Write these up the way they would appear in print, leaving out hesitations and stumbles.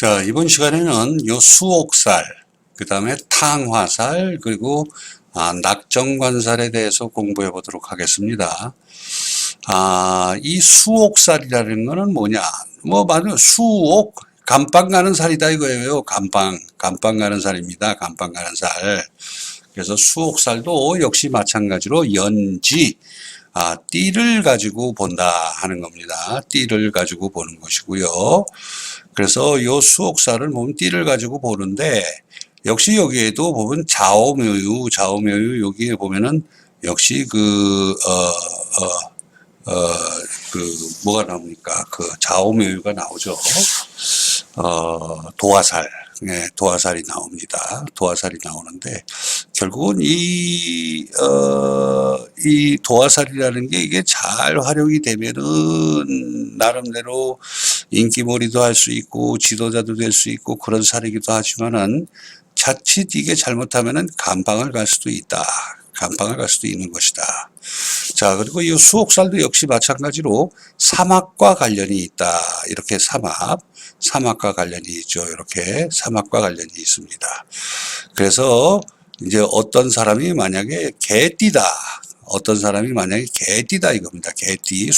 자, 이번 시간에는 요 수옥살, 그 다음에 탕화살, 그리고 낙정관살에 대해서 공부해 보도록 하겠습니다. 이 수옥살이라는 거는 뭐냐? 맞아요. 수옥, 감방 가는 살이다 이거예요. 감방 가는 살입니다. 감방 가는 살. 그래서 수옥살도 역시 마찬가지로 연지, 띠를 가지고 본다 하는 겁니다. 띠를 가지고 보는 것이고요. 그래서 요 수옥살을 보면 띠를 가지고 보는데, 역시 여기에도 보면 좌오묘유 여기에 보면은 역시 뭐가 나옵니까? 그 좌오묘유가 나오죠. 도화살. 네, 도화살이 나옵니다. 도화살이 나오는데, 결국은 이 도화살이라는 게 이게 잘 활용이 되면은, 나름대로 인기몰이도 할 수 있고, 지도자도 될 수 있고, 그런 살이기도 하지만은, 자칫 이게 잘못하면은 감방을 갈 수도 있다. 감방을 갈 수도 있는 것이다. 자, 그리고 이 수옥살도 역시 마찬가지로 사막과 관련이 있다. 이렇게 사막과 관련이 있죠. 이렇게 사막과 관련이 있습니다. 그래서 이제 어떤 사람이 만약에 개띠다. 이겁니다. 개띠,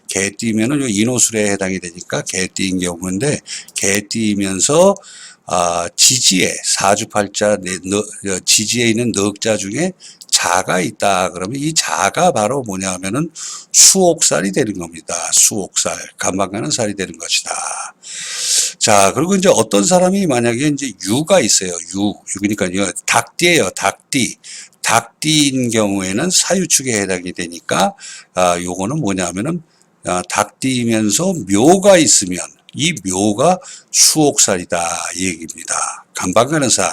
개띠면은 요 인호술에 해당이 되니까 개띠인 경우인데, 개띠면서 지지에, 사주팔자, 지지에 있는 넉자 중에 자가 있다. 그러면 이 자가 바로 뭐냐 하면은 수옥살이 되는 겁니다. 수옥살. 감방 가는 살이 되는 것이다. 자, 그리고 이제 어떤 사람이 만약에 이제 유가 있어요. 유니까요. 닭띠예요. 닭띠인 경우에는 사유축에 해당이 되니까, 요거는 뭐냐 하면은, 닭띠이면서 묘가 있으면, 이 묘가 수옥살이다. 이 얘기입니다. 감방 가는 살.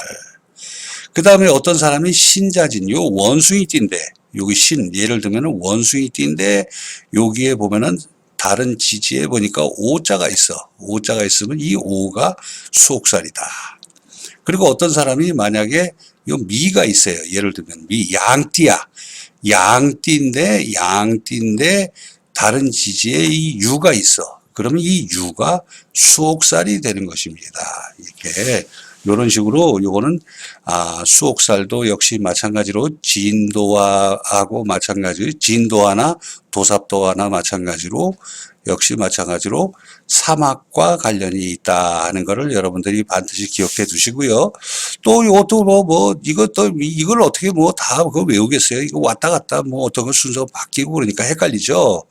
그 다음에 어떤 사람이 신자진, 요 원숭이띠인데, 여기 예를 들면은 원숭이띠인데, 여기에 보면은 다른 지지에 보니까 오자가 있어. 오자가 있으면 이 오가 수옥살이다. 그리고 어떤 사람이 만약에 요 미가 있어요. 예를 들면 양띠야. 양띠인데 다른 지지에 이 유가 있어. 그러면 이 유가 수옥살이 되는 것입니다. 이렇게. 이런 식으로 요거는 수옥살도 역시 마찬가지로 진도화하고 진도화나 도삽도화나 역시 마찬가지로 사막과 관련이 있다 하는 것을 여러분들이 반드시 기억해 두시고요. 또 이것도 이걸 어떻게 다 그거 외우겠어요? 이거 왔다 갔다 어떤 거 순서 바뀌고 그러니까 헷갈리죠.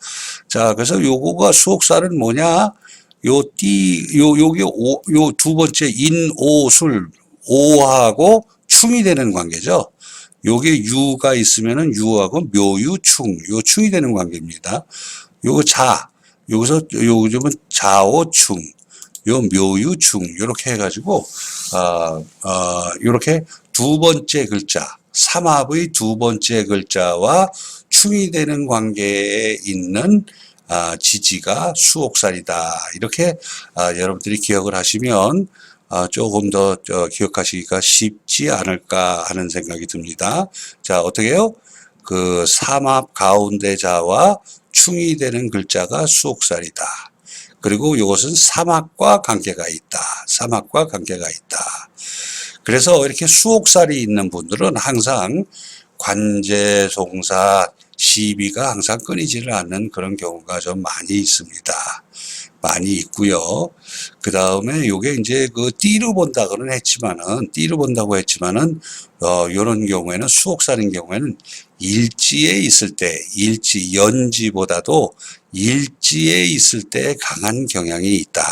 자, 그래서 요거가 수옥살은 뭐냐? 요게 요 두 번째 인오술, 오하고 충이 되는 관계죠. 요게 유가 있으면은 유하고 묘유충, 요 충이 되는 관계입니다. 요즘은 자오충, 요 묘유충, 요렇게 해가지고, 요렇게 두 번째 글자, 삼합의 두 번째 글자와 충이 되는 관계에 있는 지지가 수옥살이다. 이렇게 여러분들이 기억을 하시면 조금 더 기억하시기가 쉽지 않을까 하는 생각이 듭니다. 자, 어떻게 해요? 그 삼합 가운데 자와 충이 되는 글자가 수옥살이다. 그리고 이것은 사막과 관계가 있다. 그래서 이렇게 수옥살이 있는 분들은 항상 관제송사, 시비가 항상 끊이지를 않는 그런 경우가 좀 많이 있습니다. 많이 있고요. 그 다음에 요게 이제 띠로 본다고 했지만은, 요런 경우에는 수옥살인 경우에는 일지에 있을 때, 연지보다도 일지에 있을 때 강한 경향이 있다.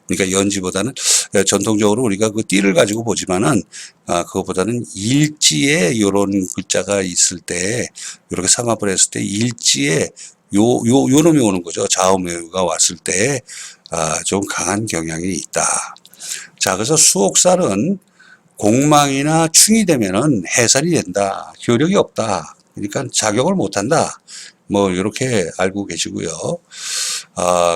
그러니까 연지보다는 전통적으로 우리가 띠를 가지고 보지만은 그것보다는 일지에 요런 글자가 있을 때, 이렇게 삼합을 했을 때 일지에 요 놈이 오는 거죠. 좌우묘유가 왔을 때 좀 강한 경향이 있다. 자, 그래서 수옥살은 공망이나 충이 되면은 해산이 된다. 효력이 없다. 그러니까 작용을 못한다. 이렇게 알고 계시고요.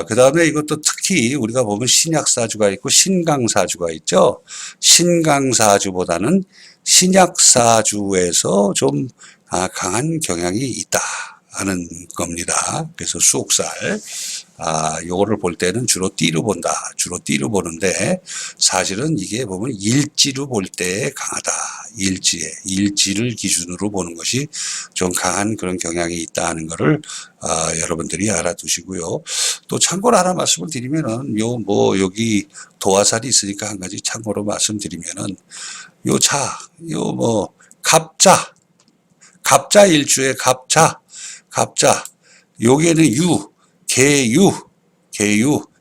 그 다음에 이것도 특히 우리가 보면 신약사주가 있고 신강사주가 있죠. 신강사주보다는 신약사주에서 좀 강한 경향이 있다 하는 겁니다. 그래서 수옥살 요거를 볼 때는 주로 띠로 본다. 주로 띠로 보는데 사실은 이게 보면 일지로 볼 때 강하다. 일지를 기준으로 보는 것이 좀 강한 그런 경향이 있다 하는 거를 여러분들이 알아두시고요. 또 참고로 하나 말씀을 드리면은 여기 도화살이 있으니까 한 가지 참고로 말씀드리면은 갑자 일주의 갑자 요게는 개유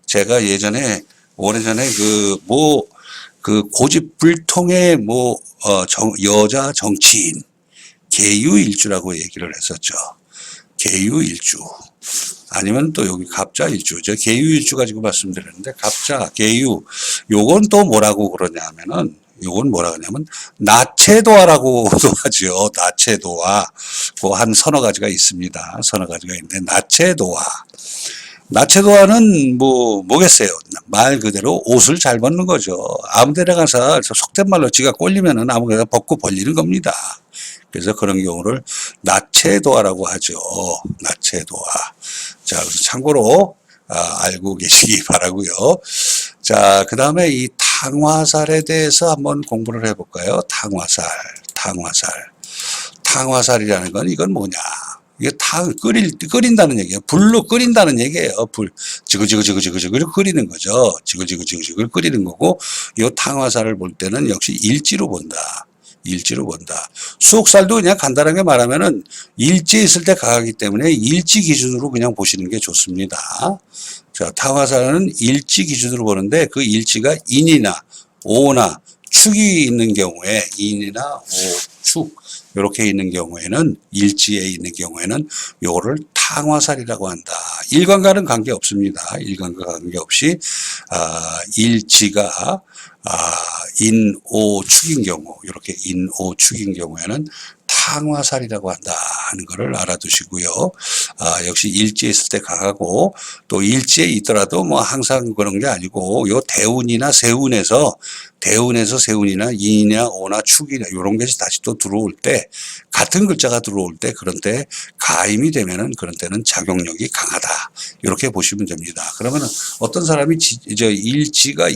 제가 예전에 오래전에 그 고집불통의 여자 정치인 개유일주라고 얘기를 했었죠. 개유일주 아니면 또 여기 갑자일주 저 개유일주 가지고 말씀드렸는데 갑자 개유 요건 또 뭐라고 그러냐면은 요건 뭐라 그러냐면 나체도화라고도 하죠. 나체도화 그 한 서너 가지가 있습니다. 서너 가지가 있는데 나체도화는 뭐겠어요. 말 그대로 옷을 잘 벗는 거죠. 아무 데나 가서 속된 말로 지가 꼴리면은 아무 데나 벗고 벌리는 겁니다. 그래서 그런 경우를 나체도화라고 하죠. 나체도화. 자, 그래서 참고로 알고 계시기 바라고요. 자, 그 다음에 이 탕화살에 대해서 한번 공부를 해볼까요? 탕화살이라는 건 이건 뭐냐? 이게 끓인다는 얘기예요. 불로 끓인다는 얘기예요. 지글지글 끓이는 거죠. 지글지글 끓이는 거고, 이 탕화살을 볼 때는 역시 일지로 본다. 수옥살도 그냥 간단하게 말하면은 일지에 있을 때 강하기 때문에 일지 기준으로 그냥 보시는 게 좋습니다. 자, 탕화살은 일지 기준으로 보는데 그 일지가 인이나 오나 축이 있는 경우에 인이나 오, 축 이렇게 있는 경우에는 일지에 있는 경우에는 요거를 탕화살이라고 한다. 일간과는 관계 없습니다. 일간과 관계없이 일지가 인오축인 경우 이렇게 인오축인 경우에는 탕화살이라고 한다 하는 것을 알아두시고요. 역시 일지에 있을 때 강하고 또 일지에 있더라도 뭐 항상 그런 게 아니고 요 대운이나 세운에서 세운이나 인이나 오나 축이나 이런 게 다시 또 들어올 때 같은 글자가 들어올 때 그런 때 가임이 되면은 그런 때는 작용력이 강하다 이렇게 보시면 됩니다. 그러면은 어떤 사람이 일지가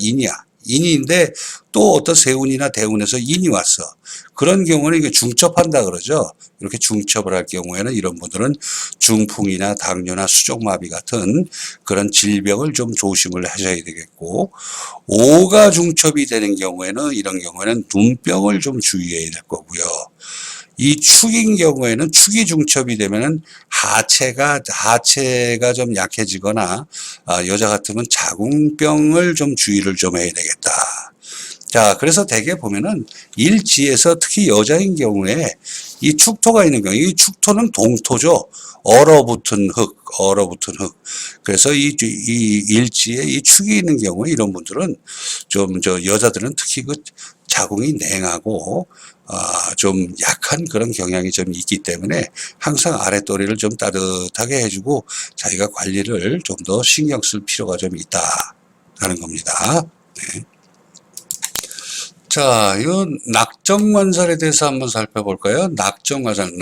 인인데 또 어떤 세운이나 대운에서 인이 왔어. 그런 경우는 이게 중첩한다 그러죠. 이렇게 중첩을 할 경우에는 이런 분들은 중풍이나 당뇨나 수족마비 같은 그런 질병을 좀 조심을 하셔야 되겠고, 오가 중첩이 되는 경우에는 이런 경우에는 눈병을 좀 주의해야 될 거고요. 이 축인 경우에는 축이 중첩이 되면은 하체가 좀 약해지거나 여자 같으면 자궁병을 좀 주의를 좀 해야 되겠다. 자, 그래서 대개 보면은 일지에서 특히 여자인 경우에 이 축토가 있는 경우, 이 축토는 동토죠. 얼어붙은 흙. 그래서 이 일지에 이 축이 있는 경우에 이런 분들은 여자들은 특히 그 자궁이 냉하고 좀 약한 그런 경향이 좀 있기 때문에 항상 아랫도리를 좀 따뜻하게 해주고 자기가 관리를 좀 더 신경 쓸 필요가 좀 있다 하는 겁니다. 네. 자, 이 낙정관살에 대해서 한번 살펴볼까요? 낙정관살,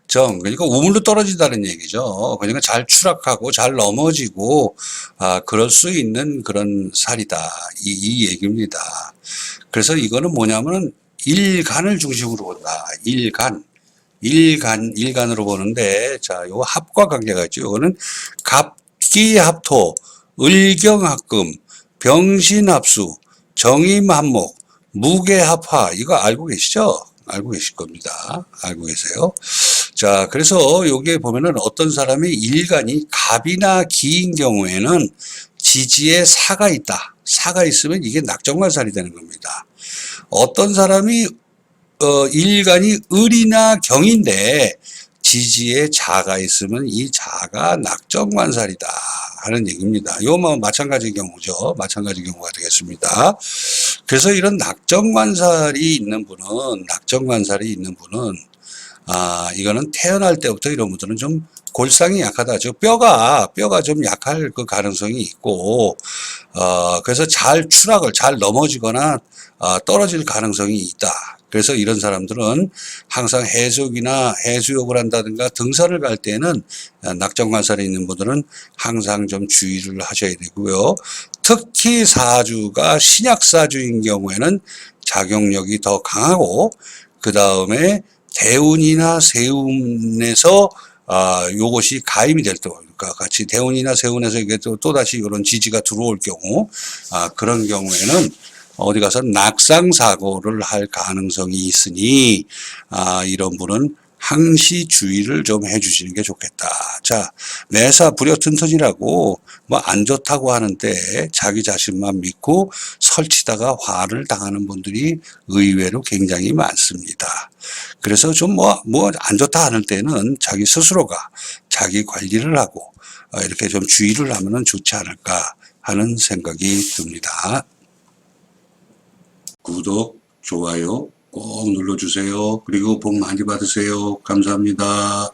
그러니까 우물로 떨어진다는 얘기죠. 그러니까 잘 추락하고 잘 넘어지고 그럴 수 있는 그런 살이다. 이 얘기입니다. 그래서 이거는 뭐냐면은 일간을 중심으로 본다. 일간으로 보는데, 자, 요 합과 관계가 있죠. 요거는 갑기합토, 을경합금, 병신합수, 정임합목, 무게합화, 이거 알고 계시죠? 알고 계실 겁니다. 알고 계세요? 자, 그래서 여기에 보면은 어떤 사람이 일간이 갑이나 기인 경우에는 지지에 사가 있다. 사가 있으면 이게 낙정관살이 되는 겁니다. 어떤 사람이 일간이 을이나 경인데 지지에 자가 있으면 이 자가 낙정관살이다 하는 얘기입니다. 이거 마찬가지 경우죠. 마찬가지 경우가 되겠습니다. 그래서 이런 낙정관살이 있는 분은 이거는 태어날 때부터 이런 분들은 좀 골상이 약하다죠. 뼈가 좀 약할 그 가능성이 있고, 그래서 잘 넘어지거나, 떨어질 가능성이 있다. 그래서 이런 사람들은 항상 해수욕이나 해수욕을 한다든가 등산을 갈 때는 낙장 관살이 있는 분들은 항상 좀 주의를 하셔야 되고요. 특히 사주가 신약사주인 경우에는 작용력이 더 강하고 그 다음에 대운이나 세운에서 요것이 가임이 될 때, 그러니까 같이 대운이나 세운에서 이게 또다시 이런 지지가 들어올 경우, 그런 경우에는 어디 가서 낙상사고를 할 가능성이 있으니, 이런 분은 항시 주의를 좀 해주시는 게 좋겠다. 자, 매사 불효튼튼이라고 뭐 안 좋다고 하는데 자기 자신만 믿고 설치다가 화를 당하는 분들이 의외로 굉장히 많습니다. 그래서 좀 뭐 안 좋다 하는 때는 자기 스스로가 자기 관리를 하고 이렇게 좀 주의를 하면은 좋지 않을까 하는 생각이 듭니다. 구독, 좋아요 꼭 눌러주세요. 그리고 복 많이 받으세요. 감사합니다.